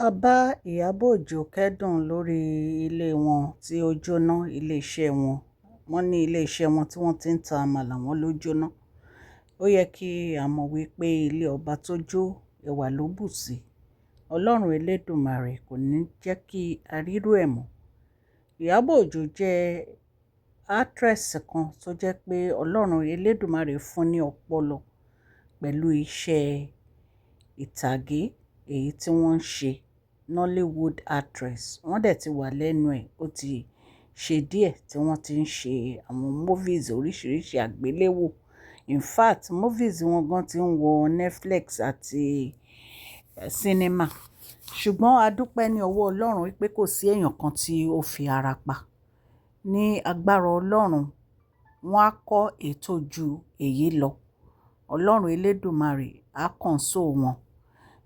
a bá ìyàbọ̀ ọjọ́ kẹ́dùn lórí ilé wọn tí ó jóná iléeṣẹ́ wọn. Wọ́n ní iléeṣẹ́ wọn tí wọ́n ti ń ta àmàlà wọn ló jóná. Ó yẹ kí a mọ̀ wípé ilé ọba tó jó ẹwà ló bù sí. Ọlọ́run Elédùmarè kò ní jẹ́ kí a rírú ẹ̀ mọ́. Ìyábọ̀ Òjó jẹ́ actress kan tó jẹ́ pé Ọlọ́run Elédùmarè fún ní ọpọlọ pẹ̀lú iṣẹ́ ìtàgé èyí tí wọ́n ń ṣe. Nollywood actress. Wọ́n dẹ̀ ti wà lẹ́nu ẹ̀. Ó ti ṣe díẹ̀ tí wọ́n ti ń ṣe àwọn movies oríṣiríṣi àgbéléwò. In fact, movies wọn gan ti ń wọ Netflix àti cinema. Ṣùgbọ́n a dúpẹ́ ní ọwọ́ Ọlọ́run wípé kò sí èèyàn kan tí ó fi ara pa. Ní agbára Ọlọ́run, wọ́n á kọ́ ètò ju èyí lọ. Ọlọ́run Elédùmarè á console wọn.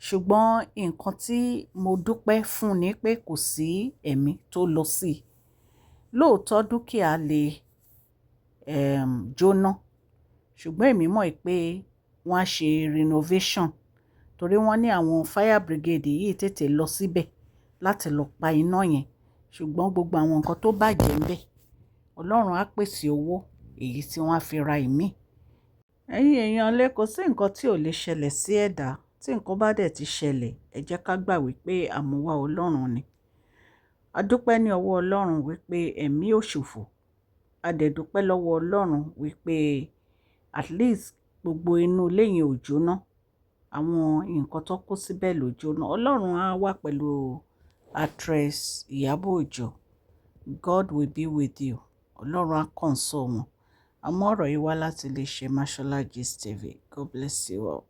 Ṣùgbọ́n nǹkan tí mo dúpẹ́ fún ni pé kò sí ẹ̀mí tó lọ sí i. Lóòótọ́ dúkìá lè jóná. Ṣùgbọ́n èmi mọ̀ pé wọ́n á ṣe renovation torí wọ́n ní àwọn fire brigade yìí tètè lọ síbẹ̀ láti lọ pa iná yẹn. Ṣùgbọ́n gbogbo àwọn nǹkan tó bàjẹ́ ńbẹ̀, Ọlọ́run á pèsè owó èyí tí wọ́n á fi ra ìmí. Ẹ̀yin èèyàn lé, kò sí nǹkan tí ò lè ṣẹlẹ̀ sí ẹ̀dá. Tí nǹkan bá dẹ̀ ti ṣẹlẹ̀, ẹ jẹ́ ká gbà wípé àmúwá Ọlọ́run ni. A dúpẹ́ ní ọwọ́ Ọlọ́run wípé ẹ̀mí ò ṣòfò. A dẹ̀ dúpẹ́ lọ́wọ́ Ọlọ́run wípé at least gbogbo inú ilé yẹn ò jóná. Àwọn nǹkan tó kó síbẹ̀ ló jóná. Ọlọ́run á wà pẹ̀lú actress Ìyábọ̀ Òjó. God will be with you. Ọlọ́run á console wọn. Àmọ́ ọ̀rọ̀ yìí wá láti iléeṣẹ́ Mashola Gist TV. God bless you all.